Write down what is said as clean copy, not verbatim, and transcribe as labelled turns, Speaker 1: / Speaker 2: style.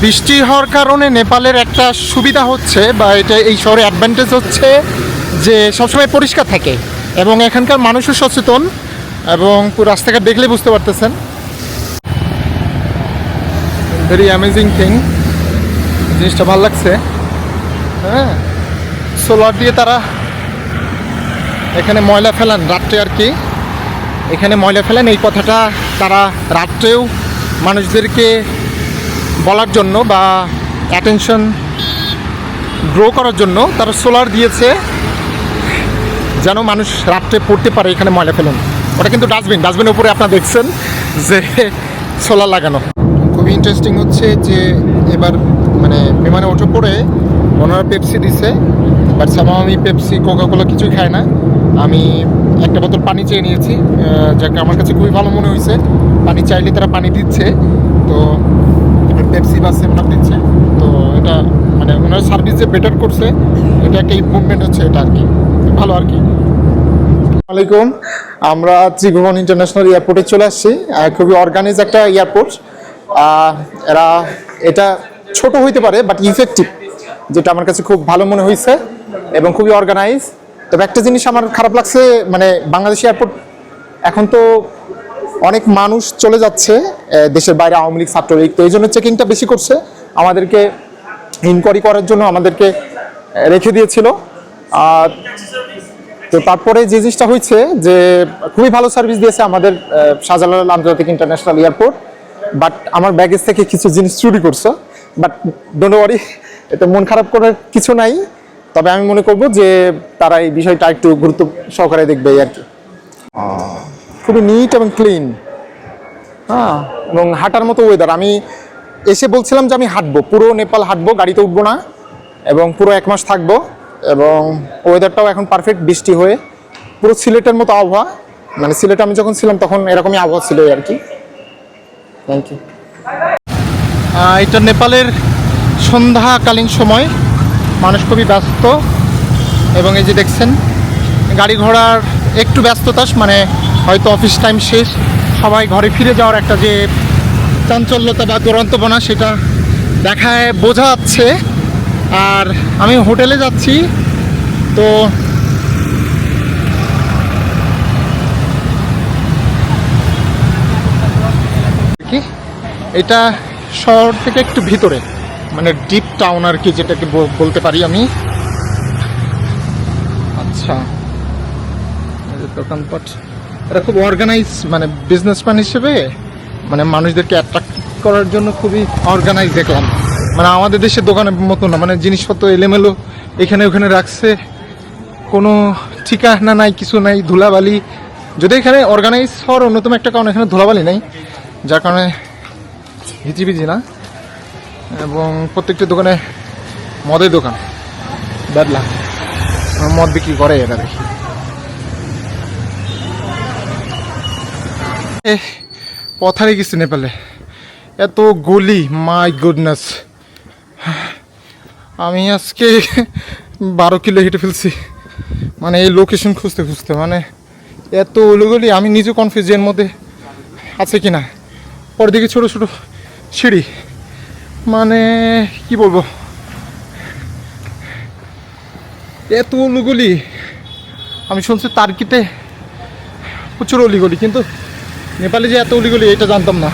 Speaker 1: বৃষ্টি হওয়ার কারণে নেপালের একটা সুবিধা হচ্ছে বা এটা এই শহরে অ্যাডভান্টেজ হচ্ছে যে সবসময় পরিষ্কার থাকে এবং এখানকার মানুষও সচেতন এবং পুরো রাস্তাঘাট দেখলে বুঝতে পারতেছেন। ভেরি অ্যামেজিং থিং, জিনিসটা ভালো লাগছে। হ্যাঁ, সোলার দিয়ে তারা এখানে ময়লা ফেলান রাত্রে আর কি, এখানে ময়লা ফেলেন এই কথাটা তারা রাত্রেও মানুষদেরকে বলার জন্য বা অ্যাটেনশন গ্রো করার জন্য তারা সোলার দিয়েছে যেন মানুষ রাত্রে পড়তে পারে এখানে ময়লা ফেলুন। ওটা কিন্তু ডাস্টবিনের উপরে আপনারা দেখছেন যে সোলার লাগানো। খুবই ইন্টারেস্টিং হচ্ছে যে এবার মানে বিমানে ওঠে পড়ে ওনারা পেপসি দিছে, বাট সামা আমি পেপসি কোকাকোলা কিছুই খাই না। আমি একটা বোতল পানি চেয়ে নিয়েছি, যাকে আমার কাছে খুবই ভালো মনে হয়েছে। পানি চাইলে তারা পানি দিচ্ছে, তো পেপসি বা সেভেন আপ দিচ্ছে। তো এটা মানে ওনার সার্ভিস যে বেটার করছে, এটা একটা ইমপ্রুভমেন্ট হচ্ছে, এটা আর কি ভালো আর কি। আসসালামাইকুম, আমরা ত্রিভুবন ইন্টারন্যাশনাল এয়ারপোর্টে চলে আসছি। খুবই অর্গানাইজ একটা এয়ারপোর্ট। এটা ছোট হইতে পারে বাট ইফেক্টিভ, যেটা আমার কাছে খুব ভালো মনে হয়েছে এবং খুবই অর্গানাইজ। তবে একটা জিনিস আমার খারাপ লাগছে, মানে বাংলাদেশ এয়ারপোর্ট এখন তো অনেক মানুষ চলে যাচ্ছে দেশের বাইরে, আওয়ামী লীগ ছাত্রলীগ, তো এই জন্য চেকিংটা বেশি করছে। আমাদেরকে ইনকোয়ারি করার জন্য আমাদেরকে রেখে দিয়েছিল। তো তারপরে যে জিনিসটা হয়েছে যে খুবই ভালো সার্ভিস দিয়েছে আমাদের শাহজালাল আন্তর্জাতিক ইন্টারন্যাশনাল এয়ারপোর্ট। বাট আমার ব্যাগেজ থেকে কিছু জিনিস চুরি করছে, বাট ডোন্ট ওয়ারি, এতে মন খারাপ করার কিছু নাই। তবে আমি মনে করব যে তারা এই বিষয়টা একটু গুরুত্ব সহকারে দেখবে আর কি। খুবই নিট এবং ক্লিন, হ্যাঁ, এবং হাঁটার মতো ওয়েদার। আমি এসে বলছিলাম যে আমি হাঁটবো, পুরো নেপাল হাঁটবো, গাড়িতে উঠবো না, এবং পুরো 1 মাস থাকবো। এবং ওয়েদারটাও এখন পারফেক্ট, বৃষ্টি হয়ে পুরো সিলেটের মতো আবহাওয়া। মানে সিলেটে আমি যখন ছিলাম তখন এরকমই আবহাওয়া ছিল আর কি। Thank you. এটা নেপালের সন্ধ্যাকালীন সময়, মানুষ খুবই ব্যস্ত এবং এই যে দেখছেন গাড়ি ঘোড়ার একটু ব্যস্ততা, মানে হয়তো অফিস টাইম শেষ, সবাই ঘরে ফিরে যাওয়ার একটা যে চাঞ্চল্যতা বা দুরন্তপনা সেটা দেখায় বোঝা যাচ্ছে। আর আমি হোটেলে যাচ্ছি, তো কি এটা শহর থেকে একটু ভিতরে, মানে ডিপ টাউন আর কি, যেটাকে বলতে পারি আমি। আচ্ছা, দোকানপাট এটা খুব অর্গানাইজ, মানে বিজনেসম্যান হিসেবে মানে মানুষদেরকে অ্যাট্রাক্ট করার জন্য খুবই অর্গানাইজ দেখলাম। মানে আমাদের দেশের দোকানের মতো না, মানে জিনিসপত্র এলোমেলো এখানে ওখানে রাখছে, কোনো ঠিকানা নাই, কিছু নাই, ধুলাবালি। যদি এখানে অর্গানাইজ হওয়ার অন্যতম একটা কারণ এখানে ধুলাবালি নেই, যার কারণে হিজিবিজি না। এবং প্রত্যেকটা দোকানে মদের দোকান, ব্যাডলা মদ বিক্রি করে এরা দেখি। পথ হারিয়ে গেছে নেপালে, এত গলি, মাই গুডনেস। আমি আজকে 12 কিলো হেঁটে ফেলছি, মানে এই লোকেশন খুঁজতে খুঁজতে, মানে এত গলি আমি নিজে কনফিউজ এর মধ্যে আছে কিনা। পরের দিকে ছোটো ছোটো সিঁড়ি, মানে কি বলবো, এত অলিগলি। আমি শুনছি তার্কিতে প্রচুর অলিগলি, কিন্তু নেপালে যে এত অলিগলি এটা জানতাম না।